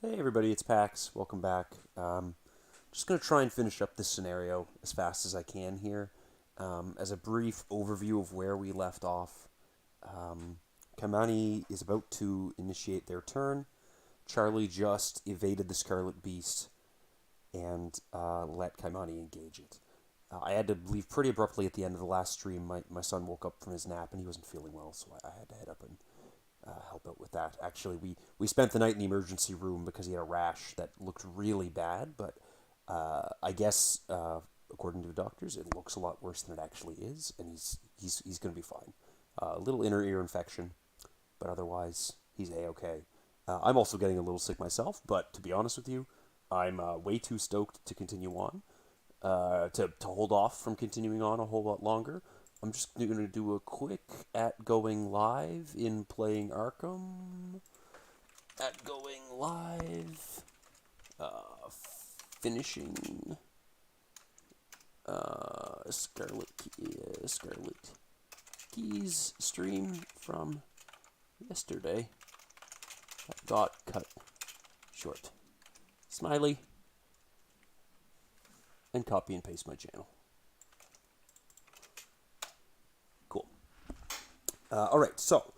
Hey everybody, it's Pax. Welcome back. Just going to try and finish up this scenario as fast as I can here. As a brief overview of where we left off, Kymani is about to initiate their turn. Charlie just evaded the Scarlet Beast and let Kymani engage it. I had to leave pretty abruptly at the end of the last stream. My son woke up from his nap and he wasn't feeling well, so I had to head up and help out with that. Actually, we spent the night in the emergency room because he had a rash that looked really bad, but I guess according to the doctors, it looks a lot worse than it actually is, and he's going to be fine. A little inner ear infection, but otherwise he's a-okay. I'm also getting a little sick myself, but to be honest with you, I'm way too stoked to continue on. To hold off from continuing on a whole lot longer. I'm just going to do a quick at going live in playing Arkham. At going live. Finishing. Scarlet Keys stream from yesterday. That got cut short. Smiley. And copy and paste my channel. Cool. Alright, so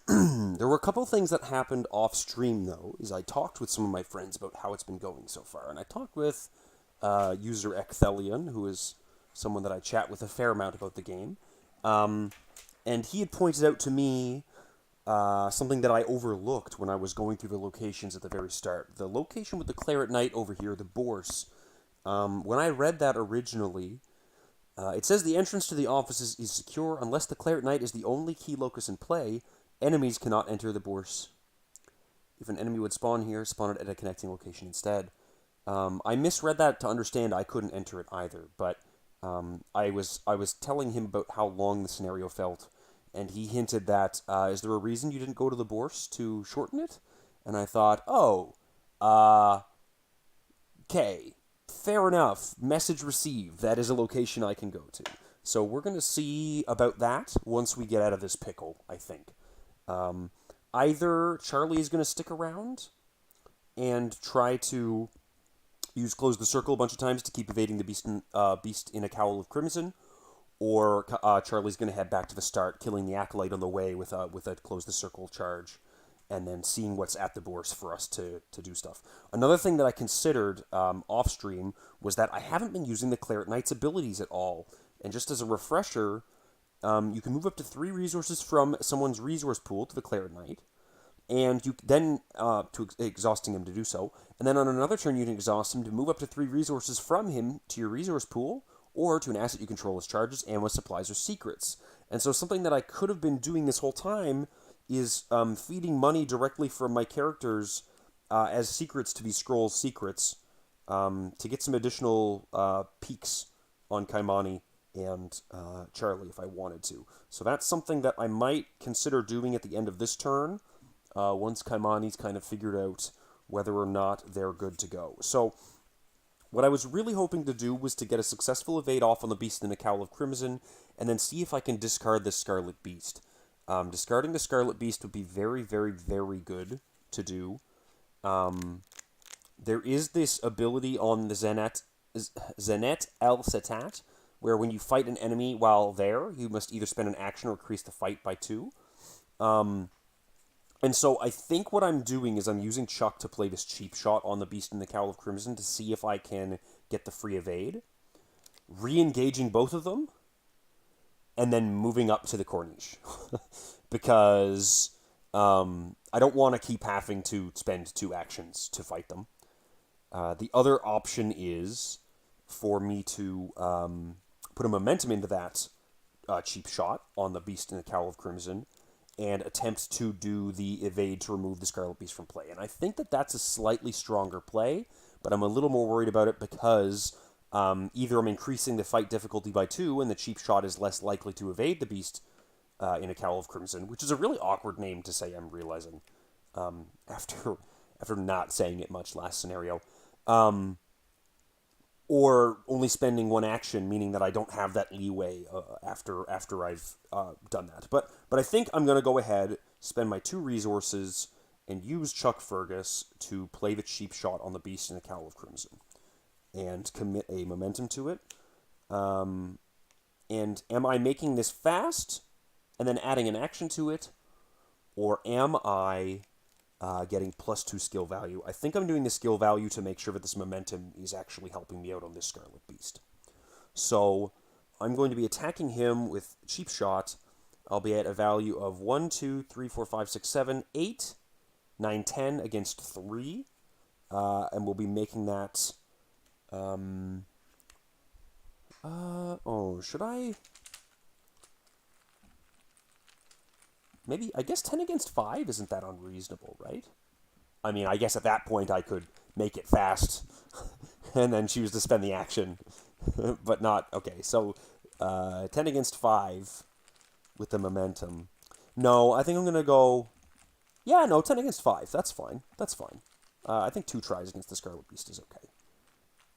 there were a couple things that happened off stream though, is I talked with some of my friends about how it's been going so far. And I talked with user Ecthelion, who is someone that I chat with a fair amount about the game. And he had pointed out to me something that I overlooked when I was going through the locations at the very start. The location with the Claret Knight over here, the Bourse. When I read that originally, it says the entrance to the office is secure unless the Claret Knight is the only key locus in play. Enemies cannot enter the Bourse. If an enemy would spawn here, spawn it at a connecting location instead. I misread that to understand I couldn't enter it either, but I was telling him about how long the scenario felt, and he hinted that, is there a reason you didn't go to the Bourse to shorten it? And I thought, okay. Fair enough. Message received. That is a location I can go to. So we're going to see about that once we get out of this pickle, I think. Either Charlie is going to stick around and try to use Close the Circle a bunch of times to keep evading the beast in a Cowl of Crimson, or Charlie's going to head back to the start, killing the Acolyte on the way with a Close the Circle charge, and then seeing what's at the Bourse for us to do stuff. Another thing that I considered off-stream was that I haven't been using the Claret Knight's abilities at all. And just as a refresher, you can move up to 3 resources from someone's resource pool to the Claret Knight, and you then, exhausting him to do so, and then on another turn you can exhaust him to move up to 3 resources from him to your resource pool, or to an asset you control as charges, ammo, supplies, or secrets. And so something that I could have been doing this whole time is feeding money directly from my characters as secrets to these scrolls secrets to get some additional peaks on Kymani and Charlie if I wanted to. So that's something that I might consider doing at the end of this turn once Kymani's kind of figured out whether or not they're good to go. So what I was really hoping to do was to get a successful evade off on the Beast in a Cowl of Crimson and then see if I can discard this Scarlet Beast. Discarding the Scarlet Beast would be very, very, very good to do. There is this ability on the Zenet El Setat, where when you fight an enemy while there, you must either spend an action or increase the fight by 2. And so I think what I'm doing is I'm using Chuck to play this cheap shot on the Beast in the Cowl of Crimson to see if I can get the free evade, re-engaging both of them, and then moving up to the Corniche. Because I don't want to keep having to spend 2 actions to fight them. The other option is for me to put a momentum into that cheap shot on the Beast in the Cowl of Crimson and attempt to do the evade to remove the Scarlet Beast from play. And I think that that's a slightly stronger play, but I'm a little more worried about it because either I'm increasing the fight difficulty by 2 and the cheap shot is less likely to evade the Beast in a Cowl of Crimson, which is a really awkward name to say, I'm realizing, after not saying it much last scenario. Or only spending 1 action, meaning that I don't have that leeway after I've done that. But I think I'm going to go ahead, spend my 2 resources, and use Chuck Fergus to play the cheap shot on the beast in a Cowl of Crimson and commit a momentum to it. And am I making this fast and then adding an action to it? Or am I getting +2 skill value? I think I'm doing the skill value to make sure that this momentum is actually helping me out on this Scarlet Beast. So I'm going to be attacking him with Cheap Shot. I'll be at a value of 1, 2, 3, 4, 5, 6, 7, 8, 9, 10 against 3. And we'll be making that... should I... Maybe, I guess 10 against 5 isn't that unreasonable, right? I mean, I guess at that point I could make it fast and then choose to spend the action. But not... Okay, so 10 against 5 with the momentum. No, I think I'm going to go... Yeah, no, 10 against 5. That's fine. That's fine. I think 2 tries against the Scarlet Beast is okay.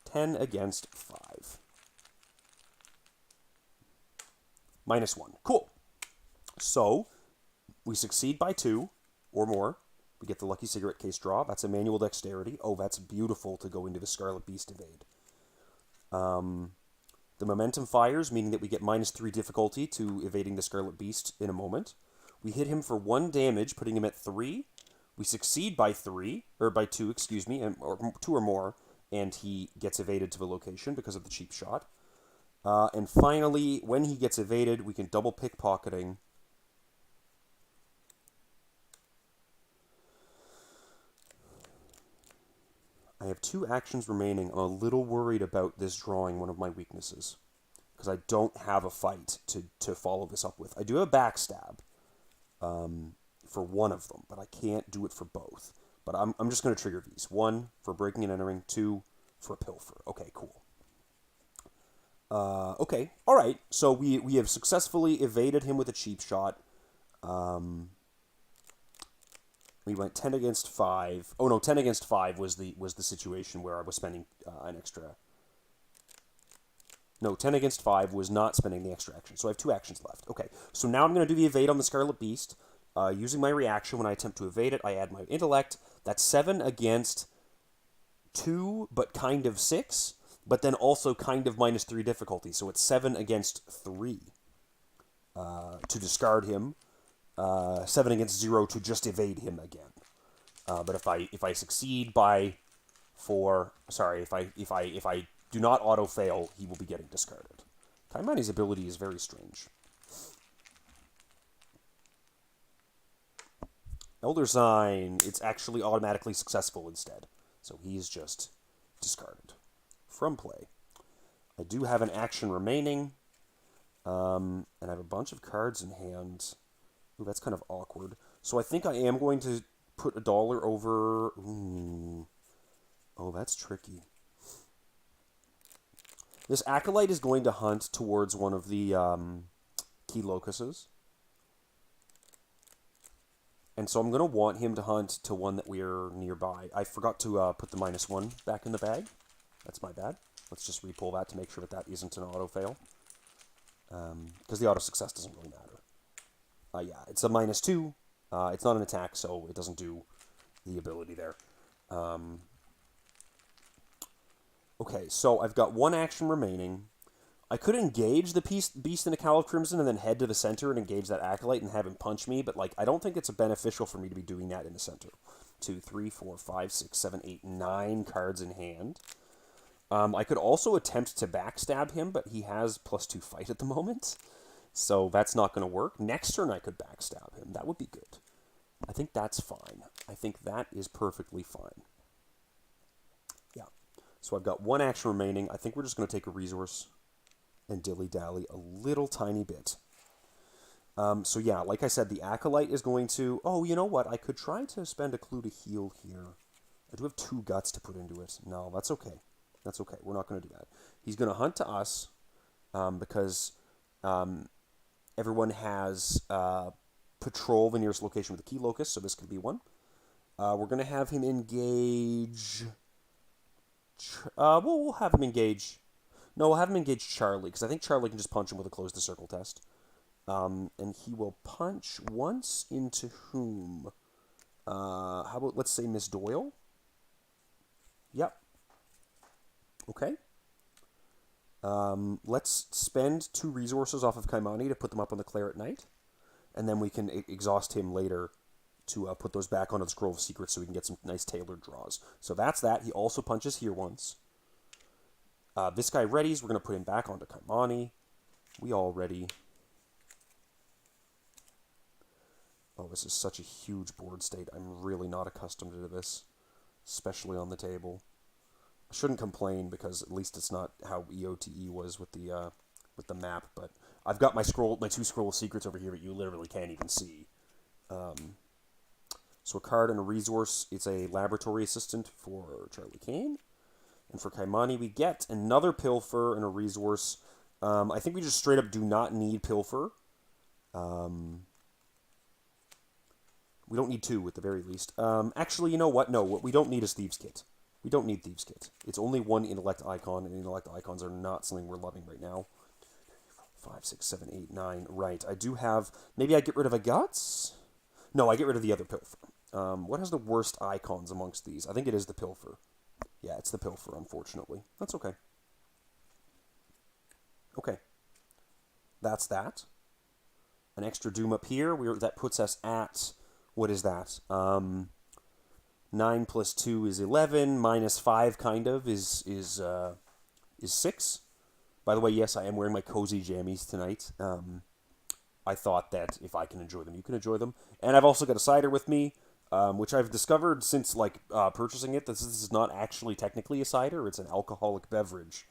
10 against 5. -1. Cool. So, we succeed by 2 or more. We get the Lucky Cigarette Case draw. That's a manual dexterity. Oh, that's beautiful to go into the Scarlet Beast evade. The momentum fires, meaning that we get -3 difficulty to evading the Scarlet Beast in a moment. We hit him for 1 damage, putting him at 3. We succeed by 3, or by 2, excuse me, or 2 or more, and he gets evaded to the location because of the cheap shot. And finally, when he gets evaded, we can double pickpocketing. I have 2 actions remaining. I'm a little worried about this drawing one of my weaknesses, because I don't have a fight to follow this up with. I do have a backstab for one of them, but I can't do it for both. But I'm just going to trigger these. 1 for breaking and entering, 2 for pilfer. Okay, cool. Okay, all right. So we have successfully evaded him with a cheap shot. We went 10 against 5. Oh no, 10 against 5 was the situation where I was spending an extra. No, 10 against 5 was not spending the extra action. So I have 2 actions left. Okay, so now I'm going to do the evade on the Scarlet Beast. Using my reaction when I attempt to evade it, I add my intellect. That's 7 against 2, but kind of 6. But then also kind of -3 difficulty. So it's 7 against 3 to discard him. 7 against 0 to just evade him again. But if I succeed by 4, sorry, if I do not auto fail, he will be getting discarded. Kymani's ability is very strange. Elder Sign, it's actually automatically successful instead. So he's just discarded from play. I do have an action remaining, and I have a bunch of cards in hand. Ooh, that's kind of awkward. So I think I am going to put $1 over... Ooh. Oh, that's tricky. This Acolyte is going to hunt towards one of the key locuses. And so I'm going to want him to hunt to one that we're nearby. I forgot to put the -1 back in the bag. That's my bad. Let's just re-pull that to make sure that that isn't an auto-fail. Because the auto-success doesn't really matter. Yeah, it's a -2. It's not an attack, so it doesn't do the ability there. Okay, so I've got 1 action remaining. I could engage the beast in a Cowl of Crimson and then head to the center and engage that Acolyte and have him punch me, but like I don't think it's beneficial for me to be doing that in the center. 2, 3, 4, 5, 6, 7, 8, 9 cards in hand. I could also attempt to backstab him, but he has +2 fight at the moment. So that's not going to work. Next turn I could backstab him. That would be good. I think that's fine. I think that is perfectly fine. Yeah. So I've got 1 action remaining. I think we're just going to take a resource and dilly-dally a little tiny bit. So yeah, like I said, the Acolyte is going to... Oh, you know what? I could try to spend a clue to heal here. I do have 2 guts to put into it. No, that's okay. That's okay. We're not going to do that. He's going to hunt to us because everyone has patrol the nearest location with a key locus, so this could be one. We're going to have him engage... we'll have him engage... No, we'll have him engage Charlie, because I think Charlie can just punch him with a close the circle test. And he will punch once into whom? How about, let's say, Miss Doyle? Yep. Okay. Let's spend 2 resources off of Kymani to put them up on the Claret Knight. And then we can exhaust him later to put those back onto the Scroll of Secrets so we can get some nice tailored draws. So that's that. He also punches here once. This guy readies. We're going to put him back onto Kymani. We all ready. Oh, this is such a huge board state. I'm really not accustomed to this, especially on the table. I shouldn't complain because at least it's not how EOTE was with the map. But I've got my 2 Scroll of Secrets over here that you literally can't even see. So a card and a resource. It's a laboratory assistant for Charlie Kane. And for Kymani, we get another Pilfer and a resource. I think we just straight up do not need Pilfer. We don't need 2 at the very least. Actually, you know what? No, what we don't need is Thieves' Kit. We don't need Thieves' Kit. It's only 1 intellect icon, and intellect icons are not something we're loving right now. 5, 6, 7, 8, 9. Right. I do have... Maybe I get rid of a Guts? No, I get rid of the other Pilfer. What has the worst icons amongst these? I think it is the Pilfer. Yeah, it's the Pilfer, unfortunately. That's okay. Okay. That's that. An extra Doom up here. That puts us at... What is that? 9 plus 2 is 11. Minus 5, kind of, is 6. By the way, yes, I am wearing my cozy jammies tonight. I thought that if I can enjoy them, you can enjoy them. And I've also got a cider with me, which I've discovered since purchasing it. This is not actually technically a cider. It's an alcoholic beverage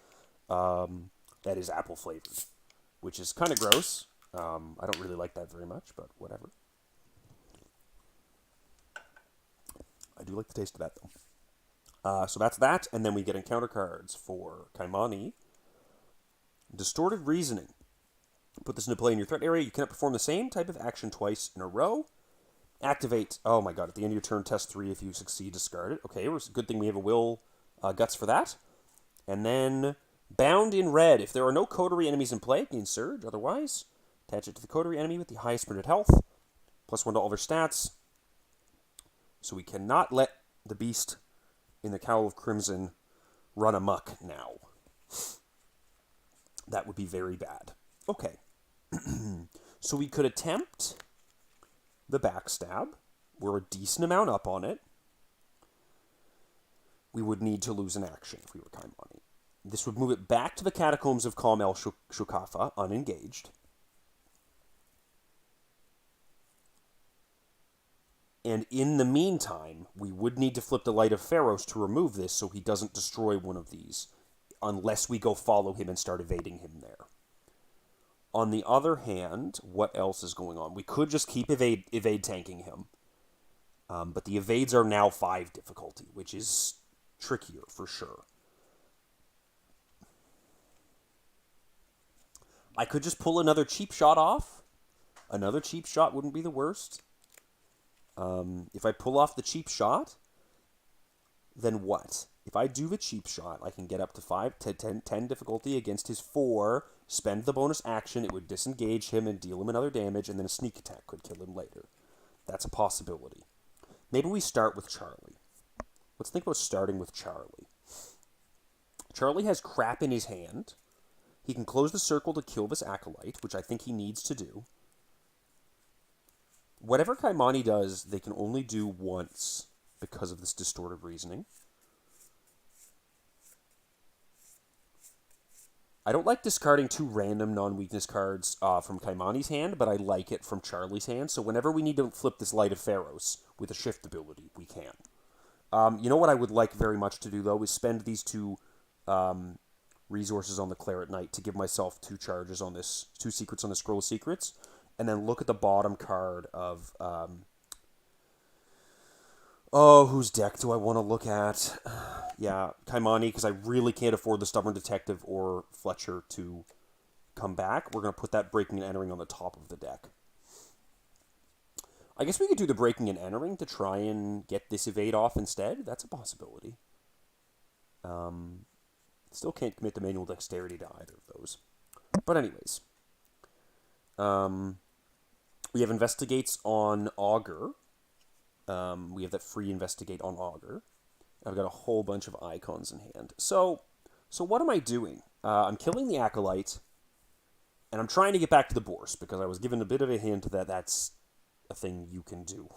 that is apple flavored, which is kind of gross. I don't really like that very much, but whatever. I do like the taste of that, though. So that's that, and then we get encounter cards for Kymani. Distorted Reasoning. Put this into play in your threat area. You cannot perform the same type of action twice in a row. Activate. Oh my god, at the end of your turn, test 3. If you succeed, discard it. Okay, it's a good thing we have a Will Guts for that. And then Bound in Red. If there are no coterie enemies in play, gain Surge. Otherwise, attach it to the coterie enemy with the highest printed health. +1 to all their stats. So we cannot let the beast in the Cowl of Crimson run amok now. That would be very bad. Okay. So we could attempt the backstab. We're a decent amount up on it. We would need to lose an action if we were Kymani. This would move it back to the Catacombs of Kalm El Shukafa, unengaged. And in the meantime, we would need to flip the Light of Pharos to remove this so he doesn't destroy one of these, unless we go follow him and start evading him there. On the other hand, what else is going on? We could just keep evade tanking him. But the evades are now 5 difficulty, which is trickier for sure. I could just pull another cheap shot off. Another cheap shot wouldn't be the worst. If I pull off the cheap shot, then what? If I do the cheap shot, I can get up to 5 to 10 difficulty against his 4, spend the bonus action, it would disengage him and deal him another damage, and then a sneak attack could kill him later. That's a possibility. Maybe we start with Charlie. Let's think about starting with Charlie. Charlie has crap in his hand. He can close the circle to kill this acolyte, which I think he needs to do. Whatever Kymani does, they can only do once because of this distorted reasoning. I don't like discarding 2 random non-weakness cards from Kymani's hand, but I like it from Charlie's hand. So whenever we need to flip this Light of Pharos with a shift ability, we can. You know what I would like very much to do, though, is spend these 2 resources on the Claret Knight to give myself 2 charges on this, 2 secrets on the Scroll of Secrets, and then look at the bottom card of... whose deck do I want to look at? Yeah, Kymani, because I really can't afford the Stubborn Detective or Fletcher to come back. We're going to put that Breaking and Entering on the top of the deck. I guess we could do the Breaking and Entering to try and get this evade off instead. That's a possibility. Still can't commit the Manual Dexterity to either of those. But anyways. We have Investigates on Augur. We have that free investigate on Augur. I've got a whole bunch of icons in hand. So what am I doing? I'm killing the Acolyte, and I'm trying to get back to the Bourse, because I was given a bit of a hint that that's a thing you can do.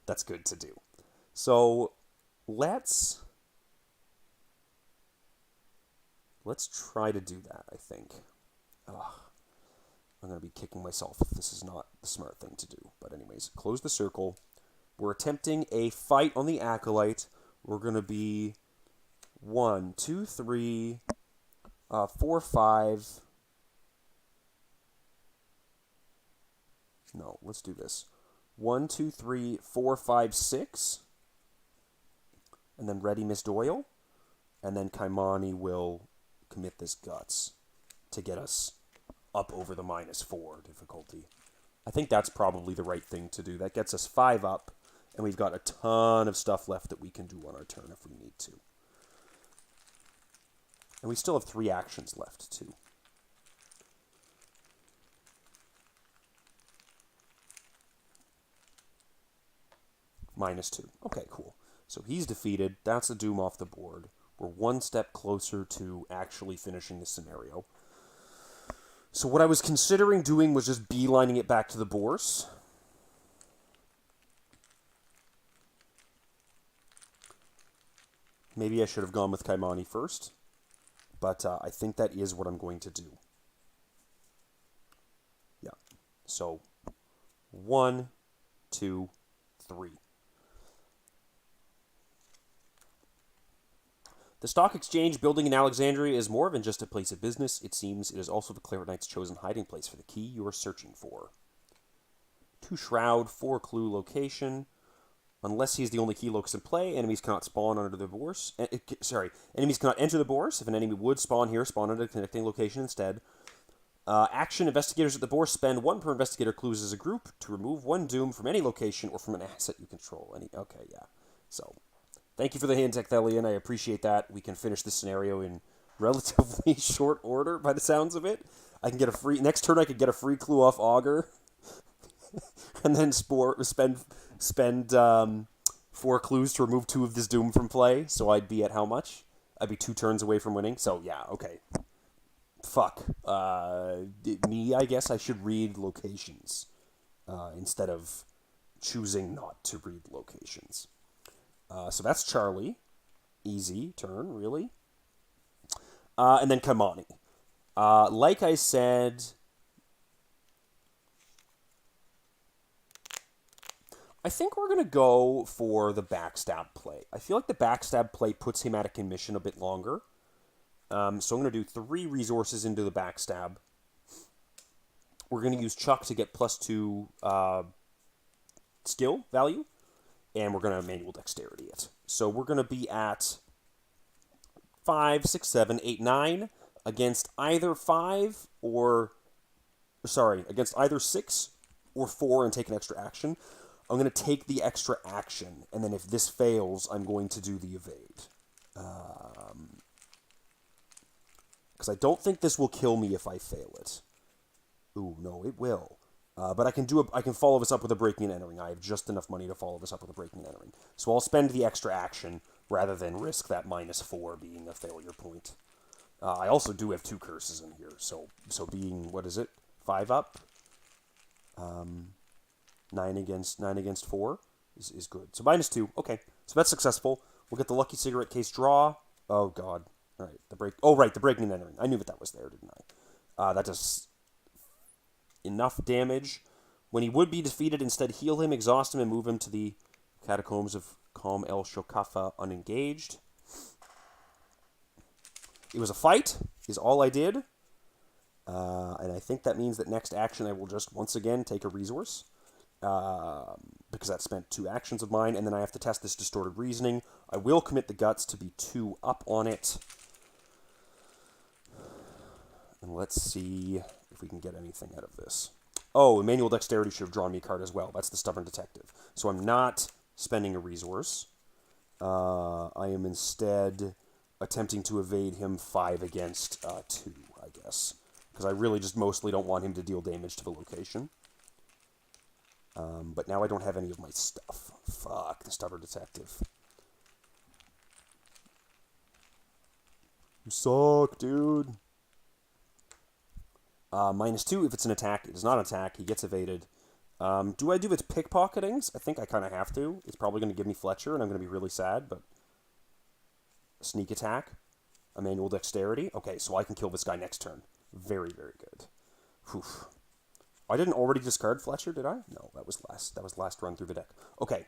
That's good to do. So let's try to do that, I think. Ugh. I'm going to be kicking myself if this is not the smart thing to do. But anyways, close the circle. We're attempting a fight on the Acolyte. We're going to be 1, 2, 3, 4, 5. No, let's do this. 1, 2, 3, 4, 5, 6. And then ready Miss Doyle. And then Kymani will commit this guts to get us up over the -4 difficulty. I think that's probably the right thing to do. That gets us 5 up, and we've got a ton of stuff left that we can do on our turn if we need to. And we still have 3 actions left, too. -2. Okay, cool. So he's defeated. That's a doom off the board. We're 1 step closer to actually finishing the scenario. So what I was considering doing was just beelining it back to the Bourse. Maybe I should have gone with Kymani first, but I think that is what I'm going to do. Yeah. So 1, 2, 3. The stock exchange building in Alexandria is more than just a place of business. It seems it is also the Claret Knight's chosen hiding place for the key you are searching for. 2 Shroud, 4 Clue location. Unless he is the only key locus in play, enemies cannot spawn under the Bourse. Enemies cannot enter the Bourse. If an enemy would spawn here, spawn under the connecting location instead. Action, investigators at the Bourse spend 1 per investigator clues as a group to remove 1 doom from any location or from an asset you control. Okay, yeah. So, thank you for the hint, Ecthelion. I appreciate that. We can finish this scenario in relatively short order, by the sounds of it. I can get a free... Next turn, I could get a free clue off Augur. And then spend 4 clues to remove 2 of this doom from play. So I'd be at how much? I'd be 2 turns away from winning. So, yeah, okay. Fuck. Me, I guess I should read locations. Instead of choosing not to read locations. So that's Charlie. Easy turn, really. And then Kymani. Like I said, I think we're going to go for the backstab play. I feel like the backstab play puts him at a commission a bit longer. So I'm going to do 3 resources into the backstab. We're going to use Chuck to get +2 skill value. And we're going to manual dexterity it. So we're going to be at 5, 6, 7, 8, 9 against either 5 or... Sorry, against either 6 or 4 and take an extra action. I'm going to take the extra action, and then if this fails, I'm going to do the evade. Because I don't think this will kill me if I fail it. Ooh, no, it will. But I can follow this up with a breaking and entering. I have just enough money to follow this up with a breaking and entering. So I'll spend the extra action rather than risk that -4 being a failure point. I also do have 2 curses in here, so being, what is it, 5 up? 9 against 4 is good. So -2, okay. So that's successful. We'll get the lucky cigarette case draw. Oh god. All right, the breaking and entering. I knew that was there, didn't I? That does enough damage. When he would be defeated, instead heal him, exhaust him, and move him to the catacombs of Calm El Shokafa unengaged. It was a fight, is all I did. And I think that means that next action I will just once again take a resource. Because that spent 2 actions of mine, and then I have to test this distorted reasoning. I will commit the guts to be 2 up on it. And let's see if we can get anything out of this. Oh, manual dexterity should have drawn me a card as well. That's the stubborn detective. So I'm not spending a resource. I am instead attempting to evade him 5 against 2, I guess. Because I really just mostly don't want him to deal damage to the location. But now I don't have any of my stuff. Fuck, the stubborn detective. You suck, dude. -2 if it's an attack. It is not an attack. He gets evaded. Do I do its pickpocketings? I think I kind of have to. It's probably going to give me Fletcher, and I'm going to be really sad, but... Sneak attack. A manual dexterity. Okay, so I can kill this guy next turn. Very, very good. Whew. I didn't already discard Fletcher, did I? No, that was last run through the deck. Okay,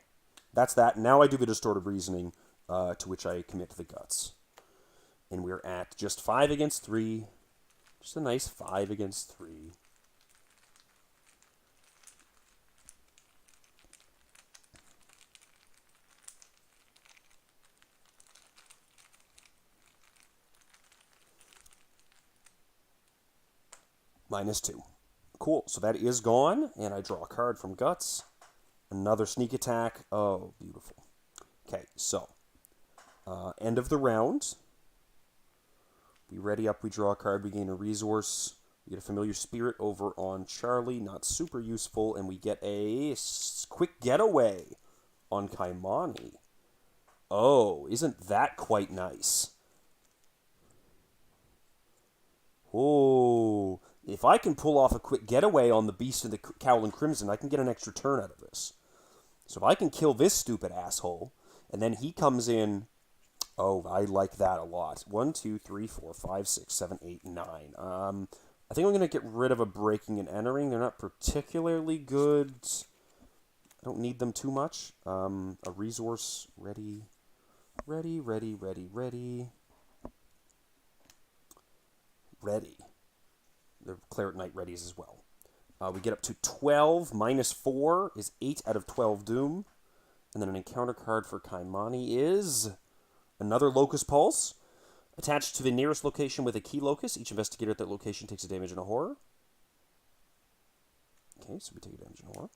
that's that. Now I do the distorted reasoning, to which I commit the guts. And we're at just 5 against 3. Just a nice 5 against 3. -2. Cool, so that is gone, and I draw a card from Guts. Another sneak attack. Oh, beautiful. Okay, so, end of the round. We ready up, we draw a card, we gain a resource. We get a familiar spirit over on Charlie, not super useful, and we get a quick getaway on Kymani. Oh, isn't that quite nice? Oh, if I can pull off a quick getaway on the Beast and the Cowl and Crimson, I can get an extra turn out of this. So if I can kill this stupid asshole, and then he comes in... Oh, I like that a lot. 1, 2, 3, 4, 5, 6, 7, 8, 9. I think I'm going to get rid of a breaking and entering. They're not particularly good. I don't need them too much. A resource ready. Ready. The Claret Knight readies as well. We get up to 12. -4 is 8 out of 12 Doom. And then an encounter card for Kymani is... Another Locust Pulse. Attached to the nearest location with a key locus. Each investigator at that location takes a damage and a horror. Okay, so we take a damage and a horror.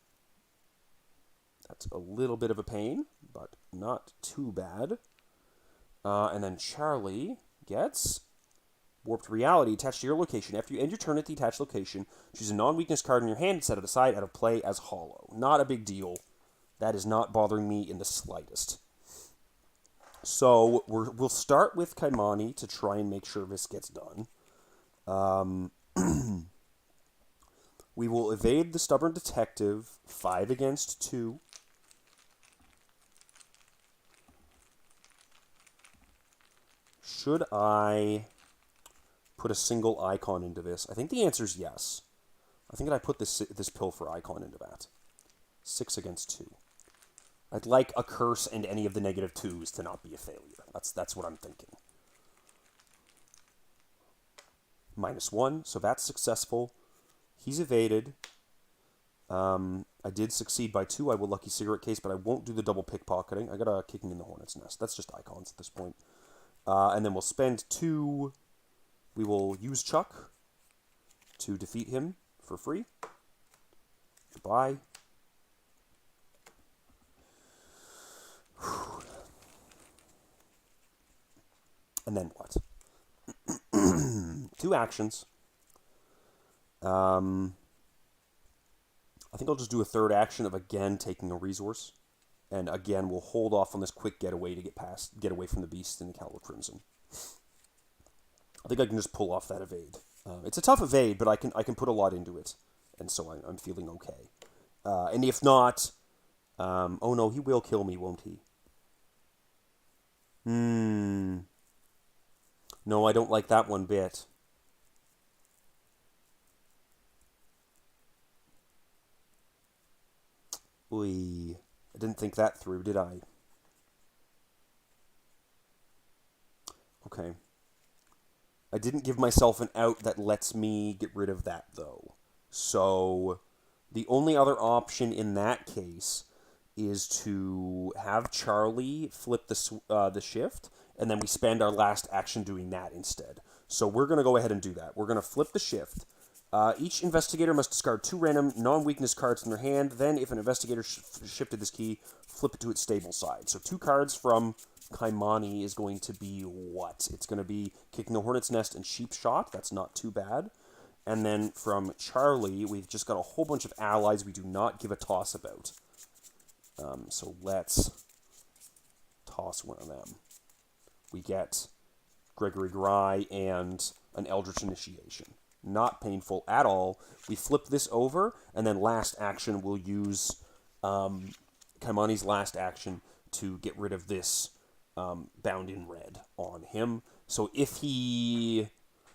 That's a little bit of a pain, but not too bad. And then Charlie gets Warped Reality attached to your location. After you end your turn at the attached location, choose a non-weakness card in your hand and set it aside out of play as hollow. Not a big deal. That is not bothering me in the slightest. So we'll start with Kymani to try and make sure this gets done. We will evade the Stubborn Detective, 5 against 2. Should I put a single icon into this? I think the answer is yes. I think that I put this Pilfer icon into that. 6 against 2. I'd like a curse and any of the -2s to not be a failure. That's what I'm thinking. -1, so that's successful. He's evaded. I did succeed by 2. I will Lucky Cigarette Case, but I won't do the double pickpocketing. I got a Kicking in the Hornet's Nest. That's just icons at this point. And then we'll spend 2. We will use Chuck to defeat him for free. Goodbye. And then what? 2 actions. I think I'll just do a third action of again taking a resource. And again, we'll hold off on this quick getaway to get away from the Beast and the Cowl of Crimson. I think I can just pull off that evade. It's a tough evade, but I can put a lot into it. And so I'm feeling okay. And if not... oh no, he will kill me, won't he? No, I don't like that one bit. Oy. I didn't think that through, did I? Okay. I didn't give myself an out that lets me get rid of that, though. So, the only other option in that case is to have Charlie flip the shift, and then we spend our last action doing that instead. So we're going to go ahead and do that. We're going to flip the shift. Each investigator must discard 2 random non-weakness cards in their hand. Then, if an investigator shifted this key, flip it to its stable side. So 2 cards from Kymani is going to be what? It's going to be Kicking the Hornet's Nest and Sheep Shot. That's not too bad. And then from Charlie, we've just got a whole bunch of allies we do not give a toss about. So let's toss one of them. We get Gregory Gry and an Eldritch Initiation. Not painful at all. We flip this over, and then last action we'll use Kymani's last action to get rid of this bound in red on him. So if he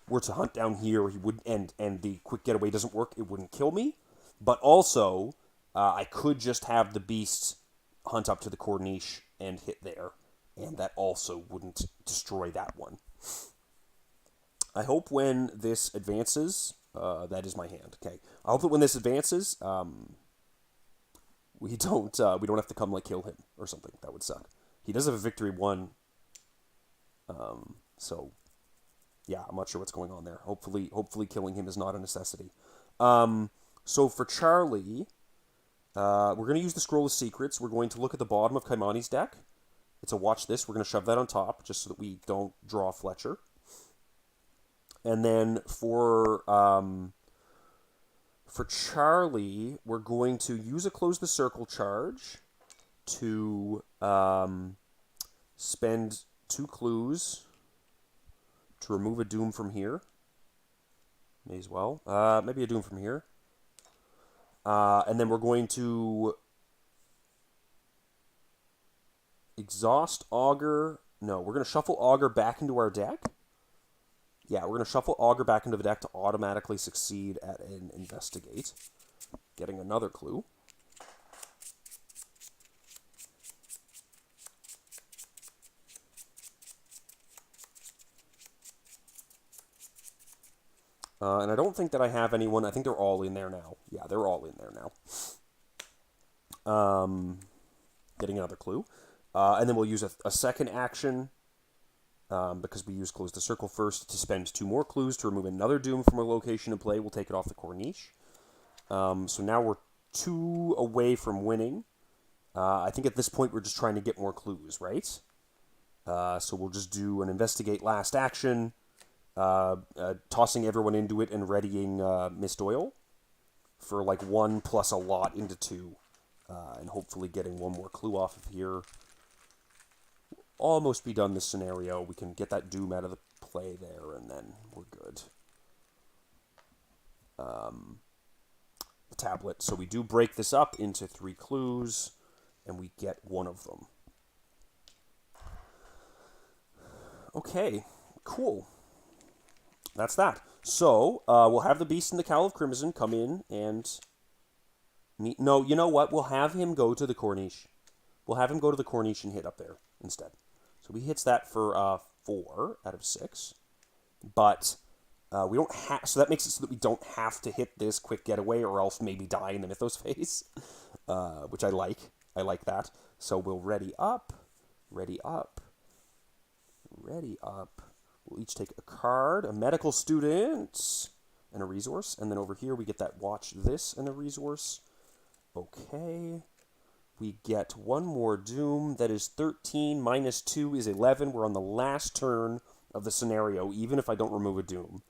were to hunt down here, he would, and the quick getaway doesn't work, it wouldn't kill me. But also, I could just have the beast hunt up to the Corniche and hit there, and that also wouldn't destroy that one. I hope when this advances, that is my hand. Okay, I hope that when this advances, we don't have to come like kill him or something. That would suck. He does have a victory 1. So yeah, I'm not sure what's going on there. Hopefully killing him is not a necessity. So for Charlie, we're going to use the Scroll of Secrets. We're going to look at the bottom of Kymani's deck. It's a watch this. We're going to shove that on top just so that we don't draw Fletcher. And then for Charlie, we're going to use a Close the Circle charge to spend 2 clues to remove a Doom from here. May as well. Maybe a Doom from here. And then we're going to exhaust Augur. No, we're going to shuffle Augur back into our deck. Yeah, we're going to shuffle Augur back into the deck to automatically succeed at an Investigate. Getting another clue. And I don't think that I have anyone. I think they're all in there now. Yeah, they're all in there now. Getting another clue. And then we'll use a second action, because we use Close the Circle first, to spend 2 more clues to remove another Doom from a location in play. We'll take it off the Corniche. So now we're 2 away from winning. I think at this point we're just trying to get more clues, right? So we'll just do an Investigate last action, tossing everyone into it and readying Mist Oil for like 1 plus a lot into 2, and hopefully getting 1 more clue off of here. Almost be done this scenario. We can get that Doom out of the play there, and then we're good. The tablet. So we do break this up into 3 clues, and we get 1 of them. Okay, cool. That's that. So, we'll have the Beast in the Cowl of Crimson come in and meet... No, you know what? We'll have him go to the Corniche. We'll have him go to the Corniche and hit up there instead. So he hits that for 4 out of 6. But we don't have... So that makes it so that we don't have to hit this quick getaway or else maybe die in the Mythos phase. Which I like. I like that. So we'll ready up. Ready up. Ready up. We'll each take a card, a medical student, and a resource. And then over here we get that watch this and a resource. Okay. We get 1 more Doom. That is 13 minus 2 is 11. We're on the last turn of the scenario, even if I don't remove a Doom.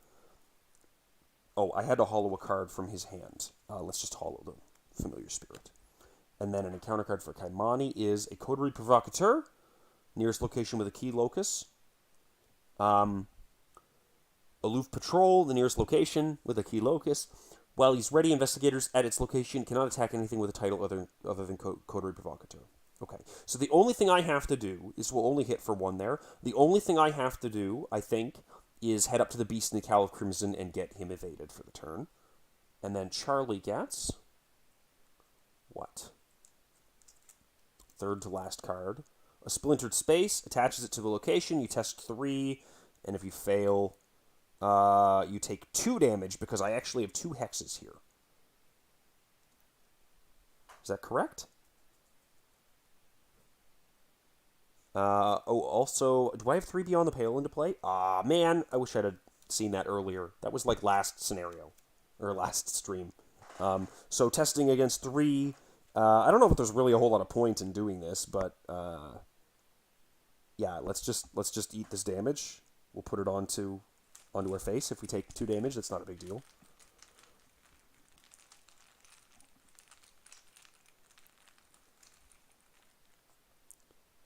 Oh, I had to hollow a card from his hand. Let's just hollow the Familiar Spirit. And then an encounter card for Kymani is a Coterie Provocateur. Nearest location with a key locus. Aloof Patrol, the nearest location with a key locus. While he's ready, investigators at its location cannot attack anything with a title other than Coterie Provocateur. Okay, so the only thing I have to do is we'll only hit for 1 there. The only thing I have to do, I think, is head up to the Beast in the Cowl of Crimson and get him evaded for the turn. And then Charlie gets... what? 3rd to last card. A Splintered Space, attaches it to the location, you test 3, and if you fail, you take 2 damage, because I actually have 2 hexes here. Is that correct? Also, do I have 3 Beyond the Pale into play? Man, I wish I'd have seen that earlier. That was like last scenario, or last stream. So testing against 3, I don't know if there's really a whole lot of point in doing this, but, yeah, let's just eat this damage. We'll put it onto our face. If we take 2 damage, that's not a big deal.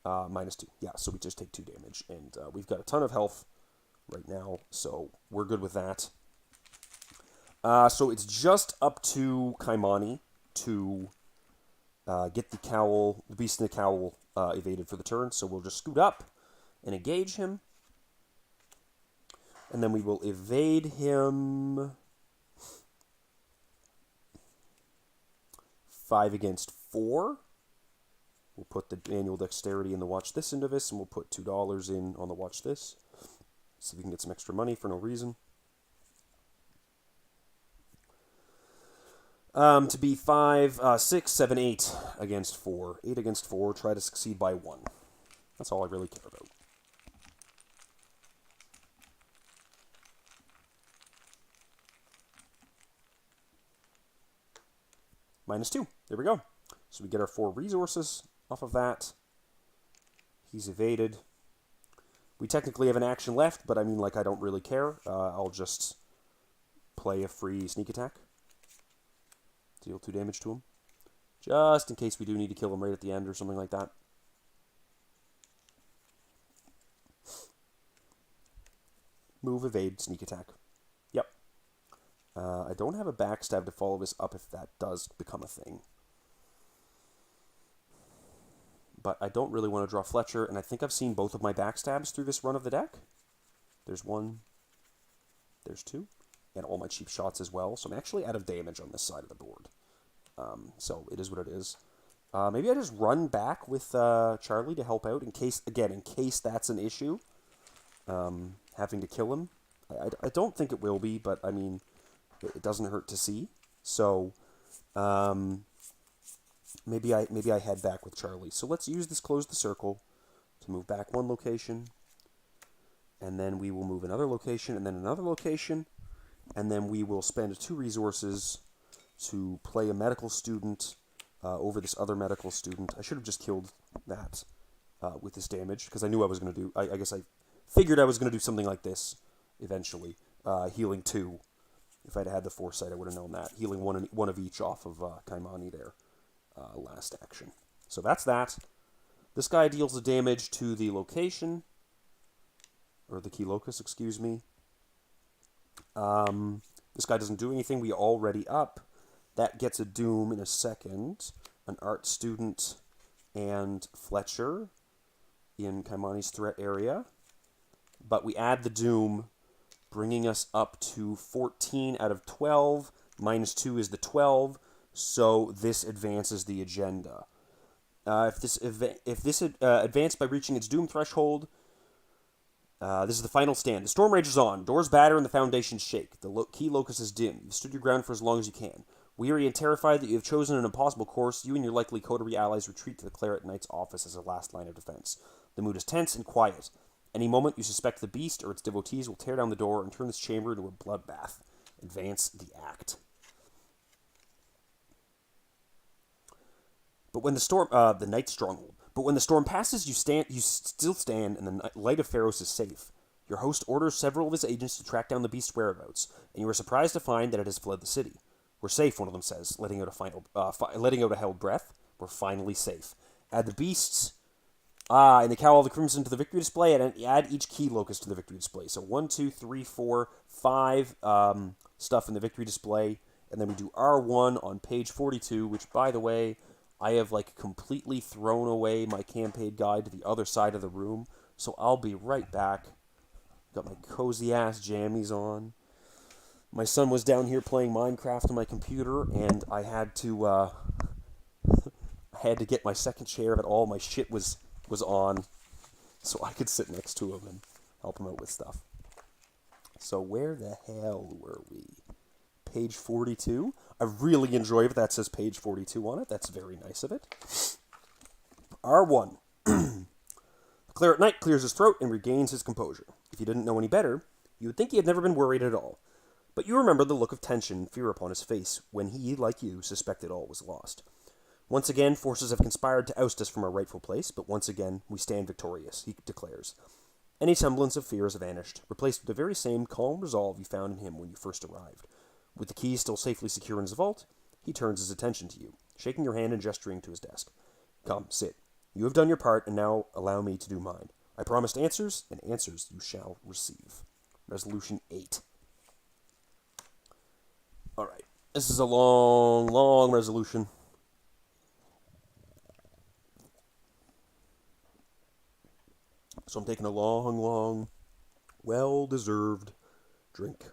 -2. Yeah, so we just take 2 damage. And we've got a ton of health right now, so we're good with that. So it's just up to Kymani to get the beast in the cowl evaded for the turn. So we'll just scoot up and engage him. And then we will evade him 5 against 4. We'll put the annual dexterity in the watch this into this, and we'll put $2 in on the watch this. See if we can get some extra money for no reason. To be 5, 6, 7, 8 against 4. 8 against 4, try to succeed by 1. That's all I really care about. -2. There we go. So we get our 4 resources off of that. He's evaded. We technically have an action left, but I mean, like, I don't really care. I'll just play a free sneak attack. Deal 2 damage to him. Just in case we do need to kill him right at the end or something like that. Move, evade, sneak attack. Yep. I don't have a backstab to follow this up if that does become a thing. But I don't really want to draw Fletcher, and I think I've seen both of my backstabs through this run of the deck. There's 1. There's 2. And all my cheap shots as well. So I'm actually out of damage on this side of the board. So it is what it is. Maybe I just run back with Charlie to help out in case that's an issue. Having to kill him. I don't think it will be, but I mean, it doesn't hurt to see. So maybe I head back with Charlie. So let's use this close the circle to move back 1 location. And then we will move another location and then another location. And then we will spend 2 resources to play a medical student over this other medical student. I should have just killed that with this damage, because I knew I was going to do... I guess I figured I was going to do something like this eventually. Healing 2. If I'd had the foresight, I would have known that. Healing one of each off of Kymani there last action. So that's that. This guy deals the damage to the location, or the key locus, excuse me. This guy doesn't do anything. We already up. That gets a doom in a second. An art student and Fletcher in Kymani's threat area. But we add the doom, bringing us up to 14 out of 12. -2 is the 12. So this advances the agenda. If this advanced by reaching its doom threshold, this is the final stand. The storm rages on. Doors batter and the foundations shake. The key locus is dim. You've stood your ground for as long as you can. Weary and terrified that you have chosen an impossible course, you and your likely coterie allies retreat to the Claret Knight's office as a last line of defense. The mood is tense and quiet. Any moment you suspect the beast or its devotees will tear down the door and turn this chamber into a bloodbath. Advance the act. But when the storm, the Knight's stronghold. But when the storm passes, you still stand, and the light of Pharos is safe. Your host orders several of his agents to track down the beast's whereabouts, and you are surprised to find that it has fled the city. We're safe, one of them says, letting out a held breath. We're finally safe. Add the beasts, in the cowl of the crimson to the victory display, and add each key locus to the victory display. So 1, 2, 3, 4, 5 stuff in the victory display, and then we do R1 on page 42, which, by the way, I have, like, completely thrown away my campaign guide to the other side of the room, so I'll be right back. Got my cozy-ass jammies on. My son was down here playing Minecraft on my computer, and I had to get my second chair that all my shit was on, so I could sit next to him and help him out with stuff. So where the hell were we? Page 42. I really enjoy it that says page 42 on it. That's very nice of it. R1. The Claret Knight clears his throat and regains his composure. If you didn't know any better, you would think he had never been worried at all. But you remember the look of tension and fear upon his face when he, like you, suspected all was lost. Once again, forces have conspired to oust us from our rightful place, but once again, we stand victorious, he declares. Any semblance of fear has vanished, replaced with the very same calm resolve you found in him when you first arrived. With the keys still safely secure in his vault, he turns his attention to you, shaking your hand and gesturing to his desk. Come, sit. You have done your part, and now allow me to do mine. I promised answers, and answers you shall receive. Resolution 8. Alright. This is a long, long resolution. So I'm taking a long, long, well-deserved drink.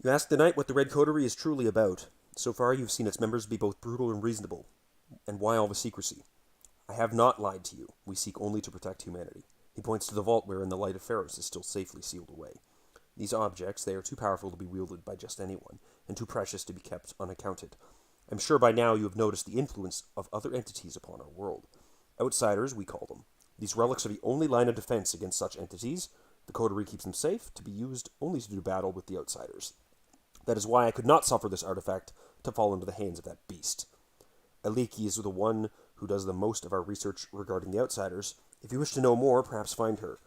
You ask the knight what the Red Coterie is truly about. So far you've seen its members be both brutal and reasonable. And why all the secrecy? I have not lied to you. We seek only to protect humanity. He points to the vault wherein the light of Pharos is still safely sealed away. These objects, they are too powerful to be wielded by just anyone, and too precious to be kept unaccounted. I'm sure by now you have noticed the influence of other entities upon our world. Outsiders, we call them. These relics are the only line of defense against such entities. The Coterie keeps them safe, to be used only to do battle with the outsiders. That is why I could not suffer this artifact to fall into the hands of that beast. Aliki is the one who does the most of our research regarding the outsiders. If you wish to know more, perhaps find her.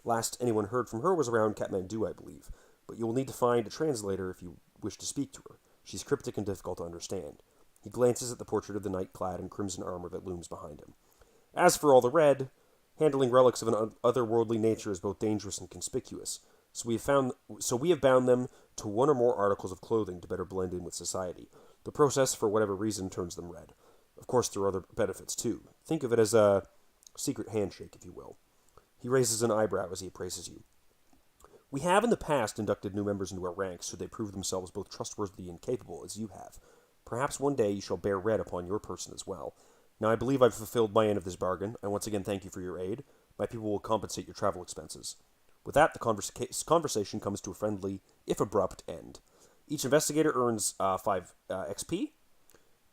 Last anyone heard from her was around Kathmandu, I believe, but you will need to find a translator if you wish to speak to her. She's cryptic and difficult to understand. He glances at the portrait of the knight clad in crimson armor that looms behind him. As for all the red, handling relics of an otherworldly nature is both dangerous and conspicuous. So we have bound them to one or more articles of clothing to better blend in with society. The process, for whatever reason, turns them red. Of course, there are other benefits, too. Think of it as a secret handshake, if you will. He raises an eyebrow as he appraises you. We have in the past inducted new members into our ranks, so they prove themselves both trustworthy and capable, as you have. Perhaps one day you shall bear red upon your person as well. Now I believe I've fulfilled my end of this bargain. I once again thank you for your aid. My people will compensate your travel expenses. With that, the conversation comes to a friendly, if abrupt, end. Each investigator earns 5 XP.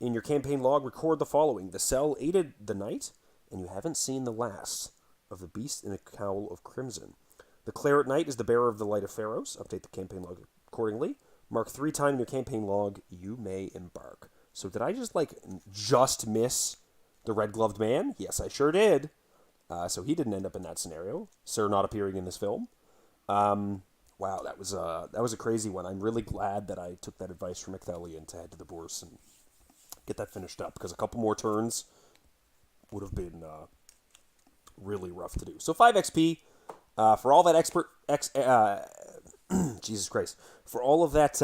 In your campaign log, record the following. The cell aided the knight, and you haven't seen the last of the beast in a cowl of crimson. The Claret Knight is the bearer of the light of Pharos. Update the campaign log accordingly. Mark 3 times in your campaign log, you may embark. So did I just miss the red-gloved man? Yes, I sure did. So he didn't end up in that scenario. Sir not appearing in this film. Wow, that was a crazy one. I'm really glad that I took that advice from Ecthelion to head to the Bourse and get that finished up, because a couple more turns would have been really rough to do. So 5 XP for all that Jesus Christ, for all of that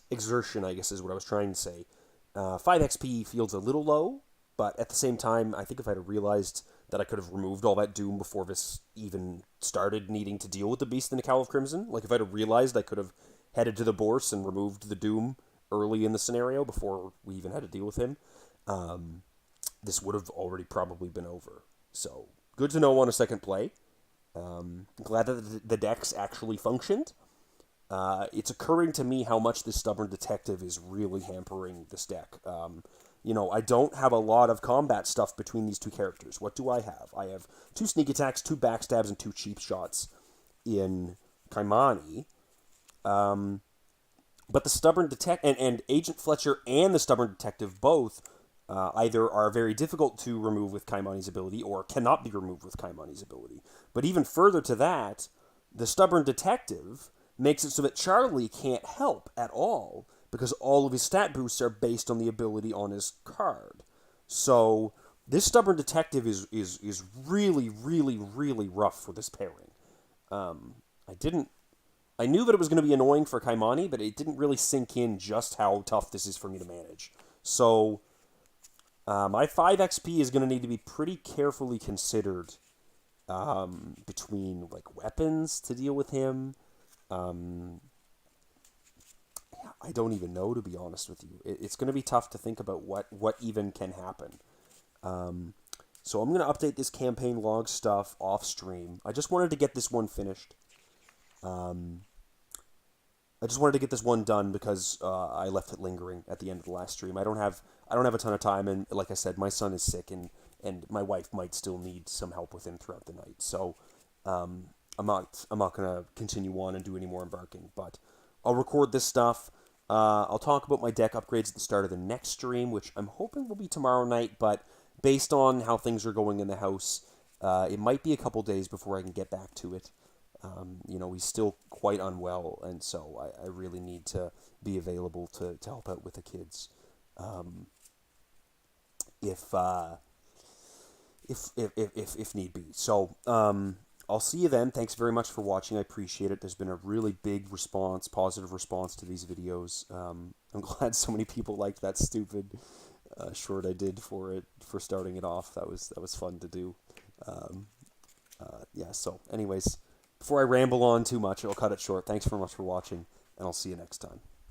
exertion, I guess is what I was trying to say. 5 XP feels a little low, but at the same time, I think if I'd have realized that I could have removed all that doom before this even started needing to deal with the beast in the Cowl of Crimson, like if I'd have realized I could have headed to the Bourse and removed the doom early in the scenario before we even had to deal with him, this would have already probably been over. So, good to know on a second play. Glad that the decks actually functioned. It's occurring to me how much this Stubborn Detective is really hampering this deck. I don't have a lot of combat stuff between these two characters. What do I have? I have 2 sneak attacks, 2 backstabs, and 2 cheap shots in Kymani. But the Stubborn Detective and Agent Fletcher and the Stubborn Detective both either are very difficult to remove with Kymani's ability or cannot be removed with Kymani's ability. But even further to that, the Stubborn Detective makes it so that Charlie can't help at all because all of his stat boosts are based on the ability on his card. So this Stubborn Detective is really, really, really rough for this pairing. I knew that it was going to be annoying for Kymani, but it didn't really sink in just how tough this is for me to manage. So my 5 XP is going to need to be pretty carefully considered between weapons to deal with him. I don't even know, to be honest with you. It's going to be tough to think about what even can happen. So I'm going to update this campaign log stuff off stream. I just wanted to get this one finished. I just wanted to get this one done because I left it lingering at the end of the last stream. I don't have a ton of time, and like I said, my son is sick, and my wife might still need some help with him throughout the night. So I'm not going to continue on and do any more embarking, but I'll record this stuff. I'll talk about my deck upgrades at the start of the next stream, which I'm hoping will be tomorrow night, but based on how things are going in the house, it might be a couple days before I can get back to it. He's still quite unwell, and so I really need to be available to help out with the kids. Um, if, uh, if need be. So I'll see you then. Thanks very much for watching. I appreciate it. There's been a really big response, positive response to these videos. I'm glad so many people liked that stupid short I did for starting it off. That was fun to do. Um, yeah. So, anyways, before I ramble on too much, I'll cut it short. Thanks very much for watching, and I'll see you next time.